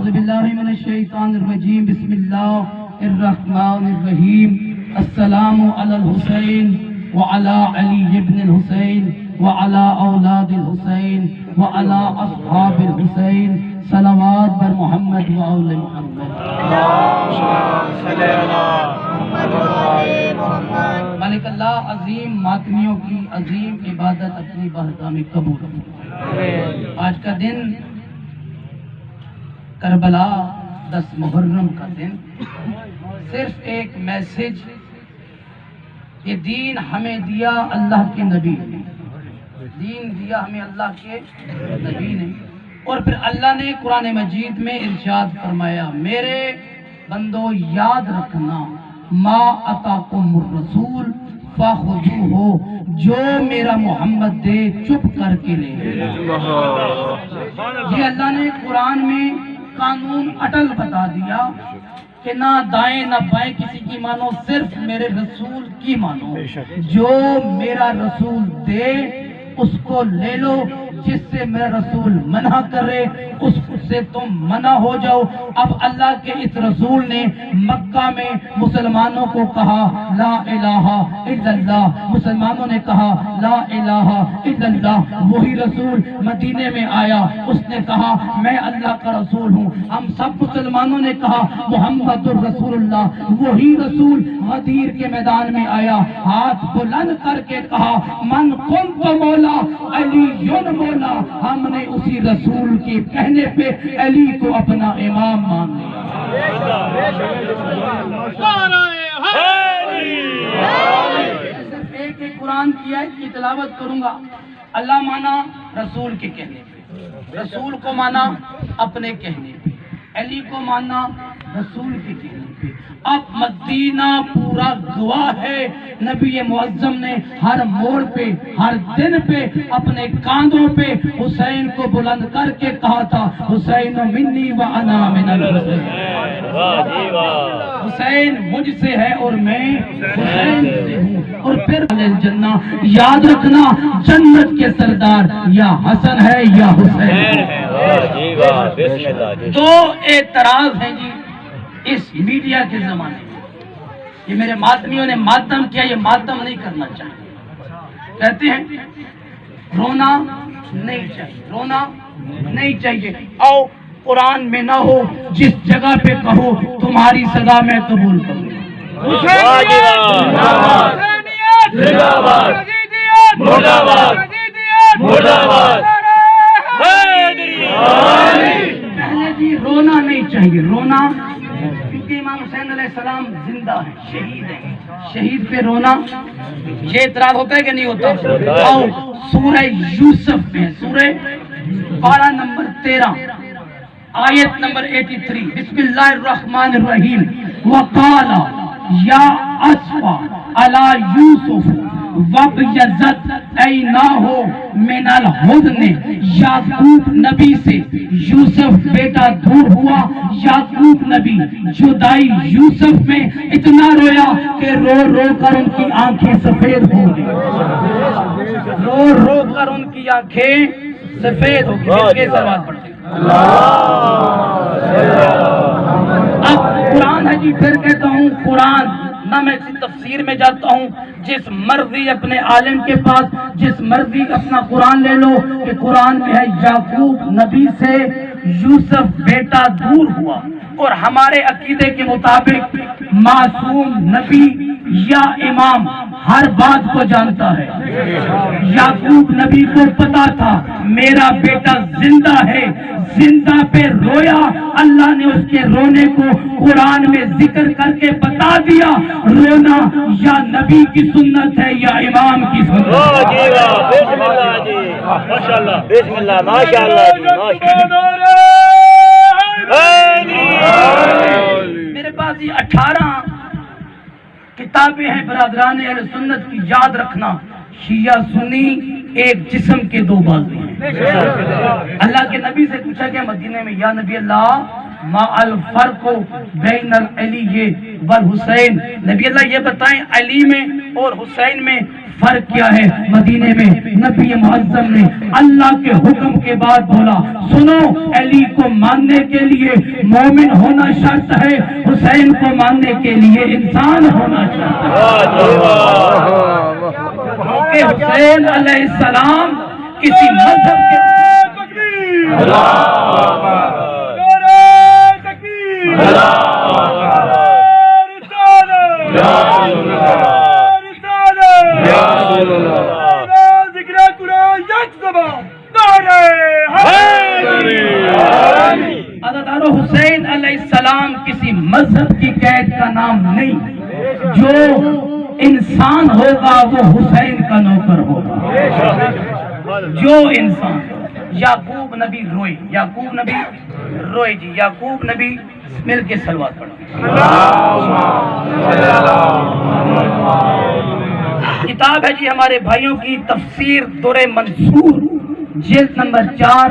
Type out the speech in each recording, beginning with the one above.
اعوذ باللہ من الشیطان الرجیم بسم اللہ الرحمن الرحیم السلام علی الحسین وعلی علی ابن الحسین وعلی اولاد الحسین وعلی اصحاب الحسین صلوات بر محمد وآل محمد۔ مالک اللہ عظیم ماتمیوں کی عظیم عبادت اپنی بارگاہ میں قبول کرے۔ آج کا دن کربلا 10 محرم کا دن، صرف ایک میسج، یہ دین ہمیں دیا اللہ کے نبی نے، دین دیا ہمیں اللہ کے نبی نے، اور پھر اللہ نے قرآن مجید میں ارشاد فرمایا میرے بندو یاد رکھنا ما اتاکم الرسول فخذوہ، جو میرا محمد دے چپ کر کے لے۔ یہ اللہ نے قرآن میں قانون اٹل بتا دیا کہ نہ دائیں نہ بائیں کسی کی مانو، صرف میرے رسول کی مانو، جو میرا رسول دے اس کو لے لو، جس سے میرا رسول منع کرے اس سے تم منع ہو جاؤ۔ اب اللہ کے اس رسول نے مکہ میں مسلمانوں کو کہا لا الہ الا اللہ، مسلمانوں نے کہا لا الہ الا اللہ۔ وہی رسول مدینے میں آیا، اس نے کہا میں اللہ کا رسول ہوں۔ ہم سب مسلمانوں نے کہا محمد الرسول اللہ۔ وہی رسول غدیر کے میدان میں آیا، ہاتھ بلند کر کے کہا من کنت مولا علی مولا۔ ہم نے اسی رسول کے کہنے پہ علی کو اپنا امام مان لیا۔ صرف ایک قرآن کی آیت کی تلاوت کروں گا۔ اللہ مانا رسول کے کہنے پہ، رسول کو مانا اپنے کہنے پہ، علی کو مانا رسول کے کہنے پہ۔ اب مدینہ پورا گواہ ہے، نبی معظم نے ہر موڑ پہ ہر دن پہ اپنے کاندھوں پہ حسین کو بلند کر کے کہا تھا حسین منی و انا من الحسین، حسین مجھ سے ہے اور میں حسین سے ہوں۔ اور پھر الجنہ، یاد رکھنا جنت کے سردار یا حسن ہے یا حسین ہے۔ دو اعتراض ہیں جی اس میڈیا کے زمانے میں، یہ میرے ماتمیوں نے ماتم کیا، یہ ماتم نہیں کرنا چاہیے۔ کہتے ہیں رونا نہیں چاہیے، رونا نہیں چاہیے۔ آؤ قرآن میں نہ ہو، جس جگہ پہ کہو تمہاری صدا میں قبول کروں۔ پہلے جی رونا نہیں چاہیے، رونا، کیونکہ امام حسین علیہ السلام زندہ ہیں، شہید ہیں، شہید پہ رونا یہ اعتراض ہوتا ہے کہ نہیں ہوتا؟ آؤ سورہ یوسف میں، سورہ پارہ نمبر 13 آیت نمبر 83، بسم اللہ الرحمن الرحیم۔ وقال یا اسفا علی یوسف وابیضت عیناہ من الحزن، یعقوب نبی سے یوسف بیٹا دور ہوا، یعقوب نبی جدائی یوسف میں اتنا رویا کہ رو رو کر ان کی آنکھیں سفید ہو گئی، رو رو کر ان کی آنکھیں سفید ہو گئی۔ کے سوال پڑھتے اب قرآن ہے جی، پھر کہتا ہوں قرآن نہ میں اسی تفسیر میں جاتا ہوں، جس مرضی اپنے عالم کے پاس جس مرضی اپنا قرآن لے لو کہ قرآن میں ہے یعقوب نبی سے یوسف بیٹا دور ہوا، اور ہمارے عقیدے کے مطابق معصوم نبی یا امام ہر بات کو جانتا ہے۔ یعقوب نبی کو پتا تھا میرا بیٹا زندہ ہے، زندہ پہ رویا، اللہ نے اس کے رونے کو قرآن میں ذکر کر کے بتا دیا۔ رونا یا نبی کی سنت ہے یا امام کی سنت ہے۔ میرے پاس یہ 18 کتابیں ہیں برادران اہل سنت کی، یاد رکھنا شیعہ سنی ایک جسم کے دو بازو ہیں۔ اللہ کے نبی سے پوچھا گیا مدینے میں یا نبی اللہ ما الفرق بین العلی والحسین، نبی اللہ یہ بتائیں علی میں اور حسین میں فرق کیا ہے؟ مدینے میں نبی معظم نے اللہ کے حکم کے بعد بولا سنو، علی کو ماننے کے لیے مومن ہونا شرط ہے، حسین کو ماننے کے لیے انسان ہونا شرط ہے، کیونکہ حسین علیہ السلام کسی مذہب کے حسین علیہ السلام کسی مذہب کی قید کا نام نہیں، جو انسان ہوگا وہ حسین کا نوکر ہوگا، جو انسان۔ یعقوب نبی روئے، یعقوب نبی روئے جی، یعقوب نبی مل کے صلوات پڑھو۔ کتاب ہے جی ہمارے بھائیوں کی تفسیر در منصور، جلد نمبر 4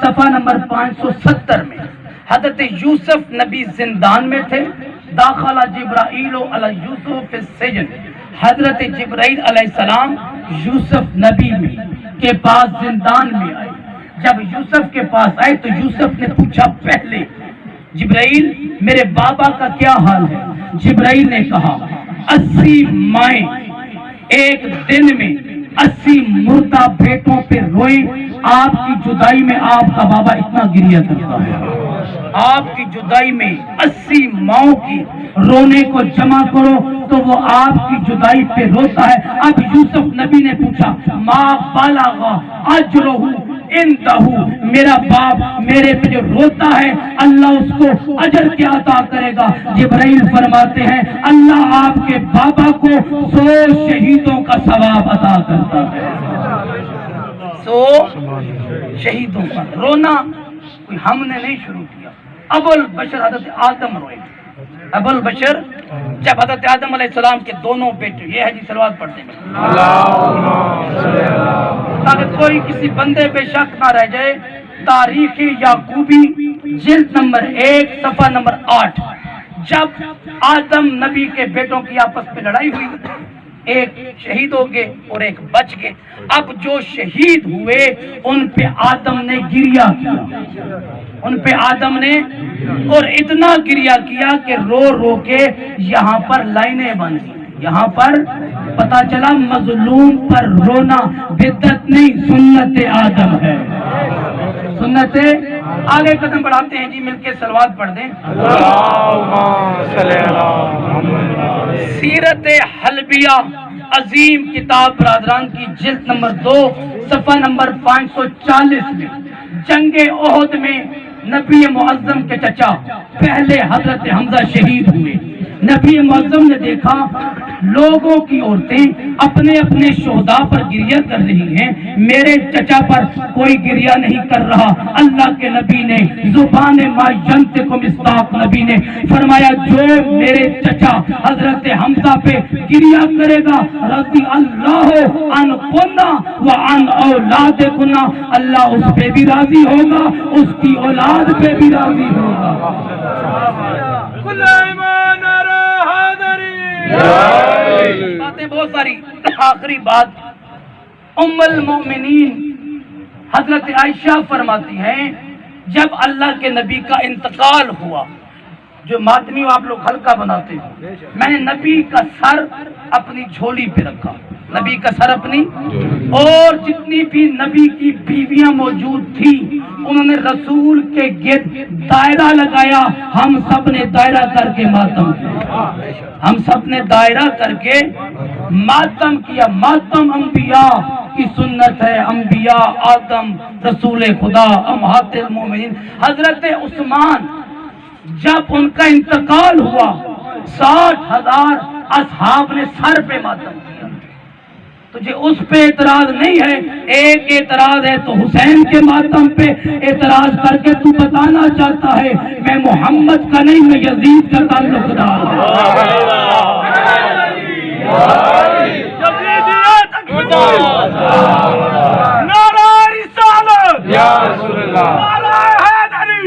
صفحہ نمبر 570 میں حضرت یوسف نبی زندان میں تھے، داخل جبرائیل علی یوسف فی السجن، حضرت جبرائیل علیہ السلام یوسف نبی کے پاس زندان میں آئے۔ جب یوسف کے پاس آئے تو یوسف نے پوچھا پہلے جبرائیل میرے بابا کا کیا حال ہے؟ جبرائیل نے کہا 80 مائیں ایک دن میں 80 مردہ بیٹوں پہ روئیں، آپ کی جدائی میں آپ کا بابا اتنا گریہ کرتا ہے، آپ کی جدائی میں 80 ماؤں کی رونے کو جمع کرو تو وہ آپ کی جدائی پہ روتا ہے۔ اب یوسف نبی نے پوچھا ما بلغ اجرہ اندہ، میرا باپ میرے پہ جو روتا ہے اللہ اس کو اجر کیا عطا کرے گا؟ جبرائیل فرماتے ہیں اللہ آپ کے بابا کو 100 شہیدوں کا ثواب عطا کرتا ہے، 100 شہیدوں کا۔ رونا کوئی ہم نے نہیں شروع کیا، ابو البشر حضرت آدم روئے، ابو البشر جب حضرت آدم علیہ السلام کے دونوں بیٹے، یہ ہے جی صلوات پڑھتے ہیں تاکہ کوئی کسی بندے بے شک نہ رہ جائے۔ تاریخ یعقوبی جلد نمبر 1 صفحہ نمبر 8، جب آدم نبی کے بیٹوں کی آپس میں لڑائی ہوئی، ایک شہید ہو گئے اور ایک بچ گئے۔ اب جو شہید ہوئے ان پہ آدم نے گریہ کیا، ان پہ آدم نے اور اتنا گریہ کیا کہ رو رو کے یہاں پر لائنیں بندھی، یہاں پر پتا چلا مظلوم پر رونا بدعت نہیں سنت آدم ہے، سنت۔ آگے قدم بڑھاتے ہیں جی، مل کے صلوات پڑھ دیں۔ سیرت حلبیہ عظیم کتاب برادران کی جلد نمبر 2 صفحہ نمبر 540 میں جنگ احد میں نبی معظم کے چچا پہلے حضرت حمزہ شہید ہوئے۔ نبی معظم نے دیکھا لوگوں کی عورتیں اپنے اپنے شہداء پر گریہ کر رہی ہیں، میرے چچا پر کوئی گریہ نہیں کر رہا۔ اللہ کے نبی نے زبان ما ینطق مصداق نبی نے فرمایا جو میرے چچا حضرت حمزہ پہ گریہ کرے گا رضی اللہ عن کنا وعن اولادکنا، اللہ اس پہ بھی راضی ہوگا، اس کی اولاد پہ بھی راضی ہوگا۔ باتیں بہت ساری، آخری بات ام المومنین حضرت عائشہ فرماتی ہیں جب اللہ کے نبی کا انتقال ہوا، جو ماتمی آپ لوگ حلقہ بناتے ہیں، میں نے نبی کا سر اپنی جھولی پہ رکھا، نبی کا سر اپنی، اور جتنی بھی نبی کی بیویاں موجود تھی انہوں نے رسول کے گرد دائرہ لگایا، ہم سب نے دائرہ کر کے ماتم کیا، ہم سب نے دائرہ کر کے ماتم کیا۔ ماتم انبیاء کی سنت ہے، انبیاء آدم رسول خدا امہات المومنین۔ حضرت عثمان جب ان کا انتقال ہوا 60,000 اصحاب نے سر پہ ماتم کیا۔ تجھے اس پہ اعتراض نہیں ہے، ایک اعتراض ہے تو حسین کے ماتم پہ اعتراض کر کے تو بتانا چاہتا ہے میں محمد کا نہیں، میں یزید کا تعلق دار ہوں۔ نعرہ رسالت، نعرہ حیدری،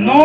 9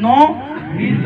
9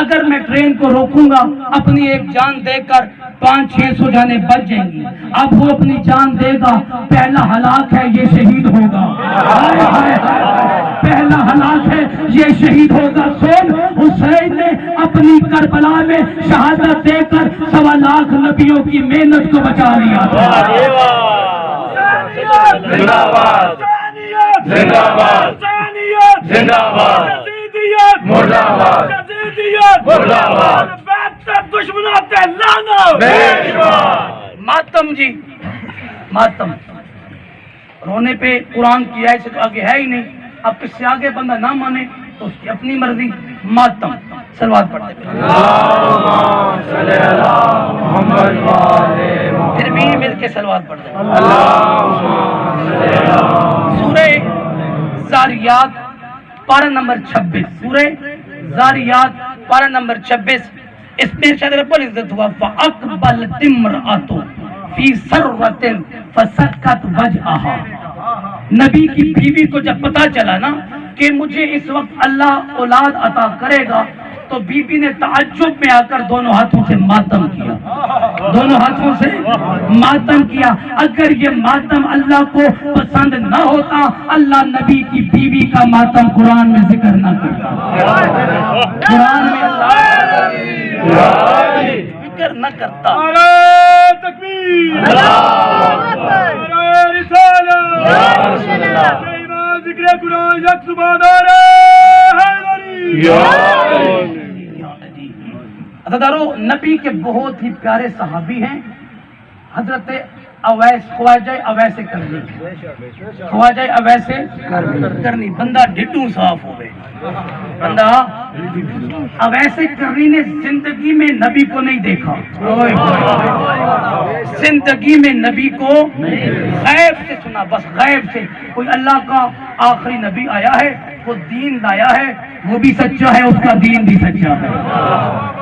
اگر میں ٹرین کو روکوں گا اپنی ایک جان دے کر 500-600 جانے بچ جائیں گی. اب وہ اپنی جان دے گا, پہلا ہلاک ہے یہ شہید ہوگا. ہائے ہائے ہائے, پہلا ہلاک ہے یہ شہید ہوگا. سن, حسین نے اپنی کربلا میں شہادت دے کر 1.25 لاکھ نبیوں کی محنت کو بچا لیا. زندہ باد, زندہ باد, زندہ باد, مرد آباد, مرد آباد, دشمنات لعنت. ماتم جی, ماتم رونے پہ قرآن کی آیت سے تو آگے ہے ہی نہیں. اب اس سے آگے بندہ نہ مانے تو اس کی اپنی مرضی. ماتم صلوات پڑھتے پھر بھی مل کے صلوات پڑھتے. سورہ زاریات پارہ نمبر 26, سورہ زاریات پارہ نمبر 26, اس میں ارشاد رب العزت ہوا فَأَقْبَلَتِ امْرَأَتُ فِي سَرَّةٍ فَسَكَّتْ وَجْهَهَا. نبی کی بیوی کو جب پتا چلا نا کہ مجھے اس وقت اللہ اولاد عطا کرے گا تو بی بی نے تعجب میں آ کر دونوں ہاتھوں سے ماتم کیا, دونوں ہاتھوں سے ماتم کیا. اگر یہ ماتم اللہ کو پسند نہ ہوتا اللہ نبی کی بیوی کا ماتم قرآن میں ذکر نہ کرتا. قرآن میں اللہ ذکر نہ کرتا. تکبیر, رسالت, ذکر قرآن یک زبان عزادارو, نبی کے بہت ہی پیارے صحابی ہیں حضرت اویس, خواجہ اویس کرنی, خواجہ اویس کرنی. بندہ ڈھڈو صاف ہو گئے, بندہ اویس کرنی نے زندگی میں نبی کو نہیں دیکھا, زندگی میں نبی کو غیب سے سنا, بس غیب سے. کوئی اللہ کا آخری نبی آیا ہے, وہ دین لایا ہے, وہ بھی سچا ہے, اس کا دین بھی سچا ہے,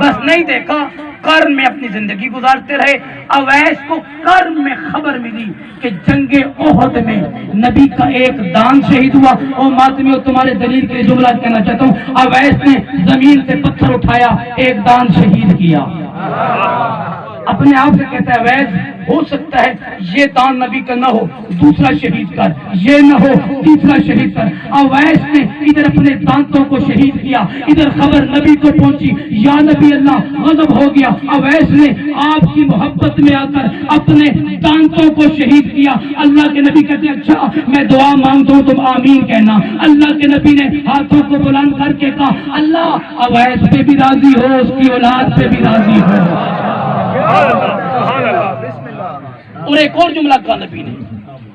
بس نہیں دیکھا. قرن میں اپنی زندگی گزارتے رہے. اویس کو قرن میں خبر ملی کہ جنگ احد میں نبی کا ایک دان شہید ہوا. اور ماتمیوں تمہارے دلیل کے جملہ کہنا چاہتا ہوں, اویس نے زمین سے پتھر اٹھایا, ایک دان شہید کیا. اپنے آپ سے کہتا ہے اویس ہو سکتا ہے یہ دان نبی کا نہ ہو, دوسرا شہید کر, یہ نہ ہو تیسرا شہید کر. اویس نے ادھر اپنے دانتوں کو شہید کیا, ادھر خبر نبی کو پہنچی, یا نبی اللہ غضب ہو گیا. اویس نے آپ کی محبت میں آ کر اپنے دانتوں کو شہید کیا. اللہ کے نبی کہتے ہیں اچھا میں دعا مانگتا ہوں تم آمین کہنا. اللہ کے نبی نے ہاتھوں کو بلند کر کے کہا اللہ اویس پہ بھی راضی ہو, اس کی اولاد پہ بھی راضی ہو. اور ایک اور جملہ کہا نبی نے,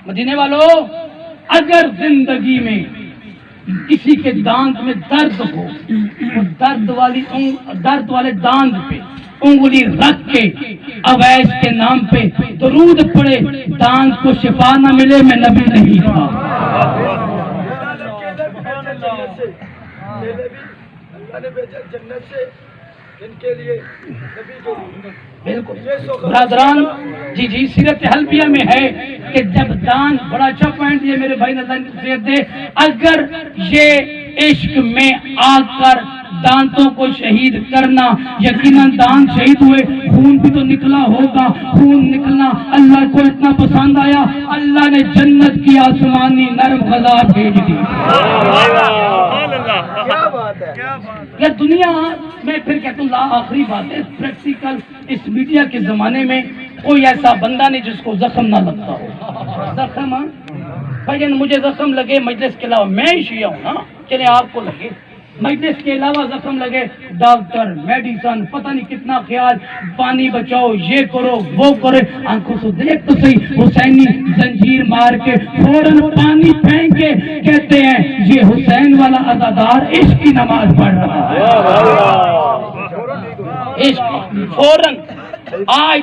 مدینے والوں اگر زندگی میں کسی کے دانت میں درد ہو, درد والے دانت پہ انگلی رکھ کے اویس کے نام پہ درود پڑے, دانت کو شفا نہ ملے میں نبی نہیں تھا. برادران جی جی سیرت حلبیہ میں ہے کہ جب دان, بڑا اچھا پوائنٹ یہ میرے بھائی نے نصیحت دے, اگر یہ عشق میں آ کر دانتوں کو شہید کرنا, یقیناً دانت شہید ہوئے, خون بھی تو نکلا ہوگا, خون نکلنا اللہ کو اتنا پسند آیا اللہ نے جنت کی آسمانی نرم غذا بھیج دی. یا دنیا میں پھر کہتا ہوں آخری بات ہے پریکٹیکل, اس میڈیا کے زمانے میں کوئی ایسا بندہ نہیں جس کو زخم نہ لگتا ہو. زخم بھائی جان مجھے زخم لگے مجلس کے علاوہ, میں ہی شیعہ ہوں نا, چلے آپ کو لگے, مجلس کے علاوہ زخم لگے, ڈاکٹر میڈیسن پتہ نہیں کتنا خیال, پانی بچاؤ, یہ کرو وہ کرے. آنکھوں سے دیکھ تو صحیح, حسینی زنجیر مار کے فوراً پانی پھینک کے کہتے ہیں یہ حسین والا عزادار عشق کی نماز پڑھ رہا ہے. عشق فوراً آج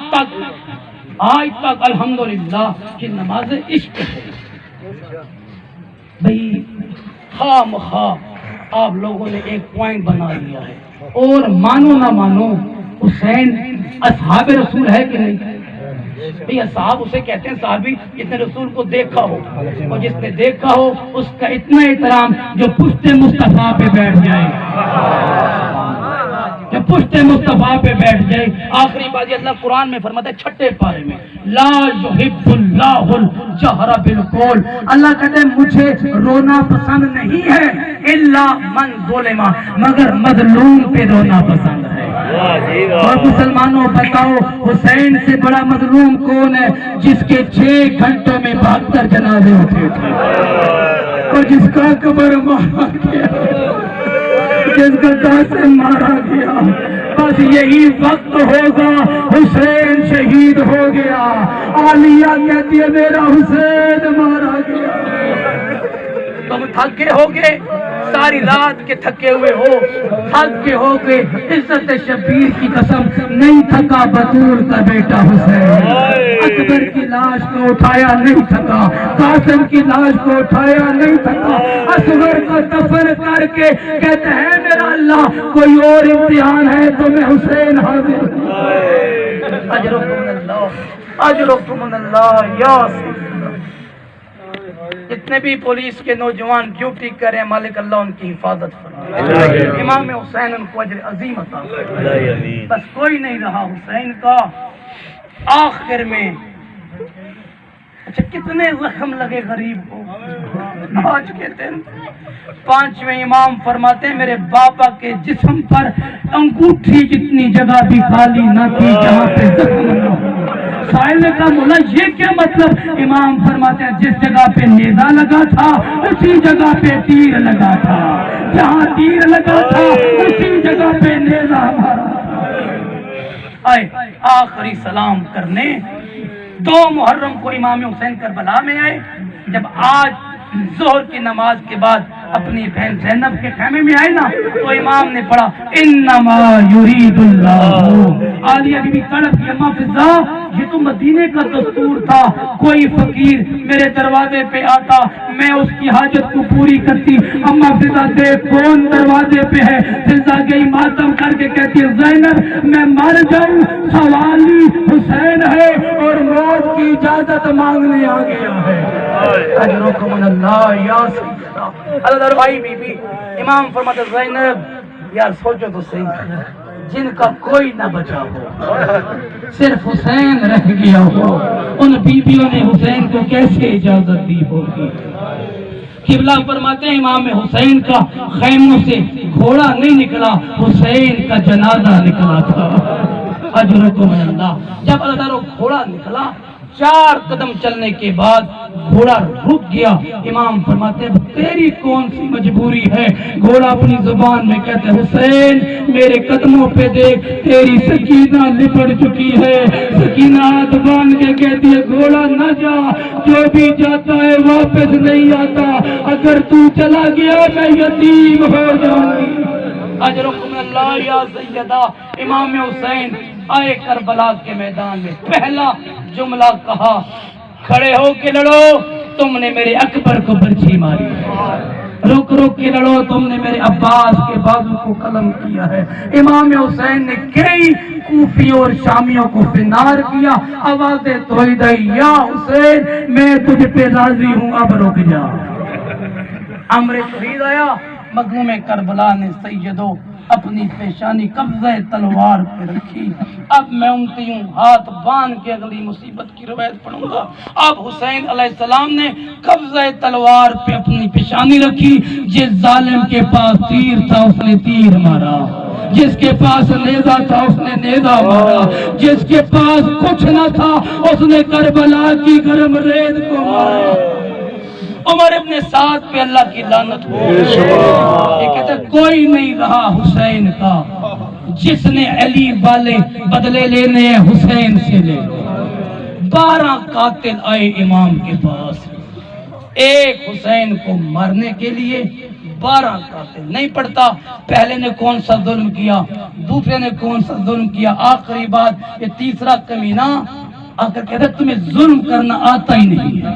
تک الحمدللہ کہ نماز عشق ہے. بھئی خواہ مخواہ آپ لوگوں نے ایک پوائنٹ بنا لیا ہے, اور مانو نہ مانو حسین اصحاب رسول ہے کہ نہیں؟ بھئی اصحاب اسے کہتے ہیں صحابی جس نے رسول کو دیکھا ہو, اور جس نے دیکھا ہو اس کا اتنا احترام جو پشت مصطفیٰ پہ بیٹھ جائے. پشت مصطفیٰ پہ بیٹھ جائے. آخری بات یہ اللہ قرآن میں فرماتا ہے 6 پارے میں لا یحب اللہ الجہر بالقول. اللہ کہتے ہیں مجھے رونا پسند نہیں ہے الا من ظلم, مگر مظلوم پہ رونا پسند ہے. اور مسلمانوں بتاؤ حسین سے بڑا مظلوم کون ہے؟ جس کے 6 گھنٹوں میں 72 جنازے اٹھے تھے, اور جس کا قبر مارا گیا, جس کا داس مارا گیا. بس یہی وقت ہوگا حسین شہید ہو گیا. عالیہ کہتی ہے میرا حسین مارا گیا. تم تھکے ہوگے, ساری رات کے تھکے ہوئے ہو, تھک کے ہوگے. عزت شبیر کی قسم نہیں تھکا بطور کا بیٹا حسین. اکبر کی لاش کو اٹھایا نہیں تھکا, قاسم کی لاش کو اٹھایا نہیں تھکا. اصغر کو دفن کر کے کہتے ہیں میرا اللہ کوئی اور امتحان ہے تو میں حسین حاضر ہوں. اجرکم اللہ, اجرکم اللہ یا سیدنا. جتنے بھی پولیس کے نوجوان ڈیوٹی کریں مالک اللہ ان کی حفاظت فرمائے. امام حسین ان کو اجر عظیم عطا فرمائے. بس کوئی نہیں رہا حسین کا. آخر میں اچھا کتنے زخم لگے غریب کو. آج کے دن 5ویں امام فرماتے ہیں میرے بابا کے جسم پر انگوٹھی جتنی جگہ بھی خالی نہ تھی جہاں پہ زخم نہ ہو. سائل نے کہا مولا یہ کیا مطلب؟ امام فرماتے ہیں جس جگہ پہ نیزہ لگا تھا اسی جگہ پہ تیر لگا تھا, جہاں تیر لگا تھا اسی جگہ پہ نیزہ مارا تھا. آئے آخری سلام کرنے 2 محرم کو امام حسین کربلا میں آئے. جب آج ظہر کی نماز کے بعد اپنی بہن زینب کے خیمے میں آئے نا تو امام نے پڑھا انما یرید اللہ. عالیہ بی بی تڑپ کی اماں فضا یہ تو مدینے کا دستور تھا, کوئی فقیر میرے دروازے پہ آتا میں اس کی حاجت کو پوری کرتی. اماں فضا دیکھ کون دروازے پہ ہے. فضا گئی ماتم کر کے کہتی ہے زینب میں مر جاؤں سوالی حسین ہے اور موت کی اجازت مانگنے آ گیا ہے. اجرکم اللہ یا سیدنا. اللہ بھائی بی بی امام فرماتے زینب یار سوچو تو صحیح, جن کا کوئی نہ بچا ہو صرف حسین رہ گیا ہو, ان بیویوں نے حسین کو کیسے اجازت دی ہوگی؟ قبلہ فرماتے ہیں امام حسین کا خیموں سے گھوڑا نہیں نکلا, حسین کا جنازہ نکلا تھا. اجرکم اللہ. جب اللہ تعالیٰ گھوڑا نکلا 4 قدم چلنے کے بعد گھوڑا رک گیا. امام فرماتے ہیں تیری کون سی مجبوری ہے؟ گھوڑا اپنی زبان میں کہتے ہیں حسین میرے قدموں پہ دیکھ تیری سکینہ لپٹ چکی ہے. سکینہ ہاتھ باندھ کے کہتی ہے گھوڑا نہ جا, جو بھی جاتا ہے واپس نہیں آتا, اگر تو چلا گیا میں یتیم ہو جاؤں گی. اجرکم اللہ یا سیدہ. امام حسین آئے کربلا کے میدان میں, پہلا جملہ کہا کھڑے ہو کے لڑو تم نے میرے اکبر کو برچھی ماری, رک رک کے لڑو تم نے میرے عباس کے بازو کو قلم کیا ہے. امام حسین نے کئی کوفیوں اور شامیوں کو فنار کیا, آوازیں توحید یا حسین میں تجھ پہ راضی ہوں اب رک جا. امر توحید آیا. مظلوم کربلا نے سیدو اپنی پیشانی قبضہ تلوار پہ رکھی. اب میں امتی ہوں ہاتھ باندھ کے اگلی مصیبت کی روایت پڑھوں گا. اب حسین علیہ السلام نے قبضہ تلوار پہ اپنی پیشانی رکھی. جس ظالم کے پاس تیر تھا اس نے تیر مارا, جس کے پاس نیزہ تھا اس نے نیزہ مارا, جس کے پاس کچھ نہ تھا اس نے کربلا کی گرم ریت کو مارا. عمر ابن سعد پہ اللہ کی لعنت ہو. یہ کہتے کوئی نہیں رہا حسین کا جس نے علی والے بدلے لینے ہیں حسین سے لے. 12 قاتل آئے امام کے پاس, ایک حسین کو مارنے کے لیے 12 قاتل. نہیں پڑتا پہلے نے کون سا ظلم کیا, دوسرے نے کون سا ظلم کیا, آخری بات یہ تیسرا کمینہ آ کر کہتے تمہیں ظلم کرنا آتا ہی نہیں ہے,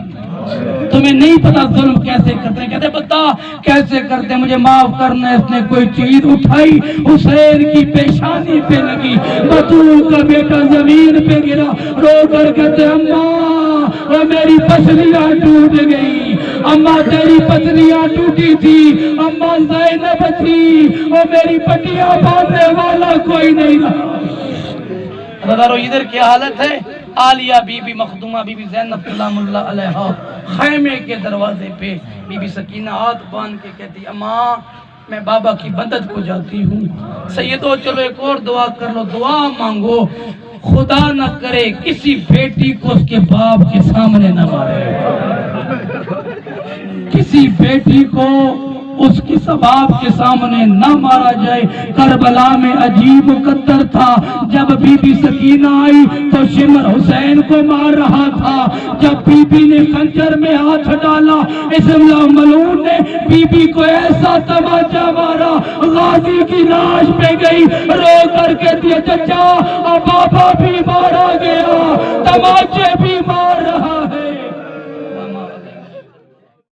تمہیں نہیں پتا ظلم کیسے کرتے ہیں. کہتے بتا کیسے کرتے ہیں, مجھے معاف کرنا. اس نے کوئی چیز اٹھائی حسین کی پیشانی پہ لگی, بطول کا بیٹا زمین پہ گرا, رو کر کہتے اماں میری پسلیاں ٹوٹ گئی, اماں تیری پسلیاں ٹوٹی تھی, اماں زینب تھی, اور میری پٹیاں باندھنے والا کوئی رضارو ادھر کیا حالت ہے؟ عالیہ بی بی مخدومہ بی بی زینب سلام اللہ علیہا خیمے کے دروازے پہ بی بی سکینہ ہاتھ باندھ کے کہتی اماں میں بابا کی مدد کو جاتی ہوں. سیدو چلو ایک اور دعا کر لو, دعا مانگو خدا نہ کرے کسی بیٹی کو اس کے باپ کے سامنے نہ مارے, کسی بیٹی کو اس کی باپ کے سامنے نہ مارا جائے. کربلا میں عجیب مقدر تھا, جب بی بی سکینہ آئی تو شمر حسین کو مار رہا تھا. جب بی بی نے خنجر میں ہاتھ ڈالا اسم اللہ ملعون نے بی بی کو ایسا تماچا مارا غازی کی لاش پہ گئی, رو کر کے دیا چچا اب بابا بھی مارا گیا, تماچے بھی مار رہا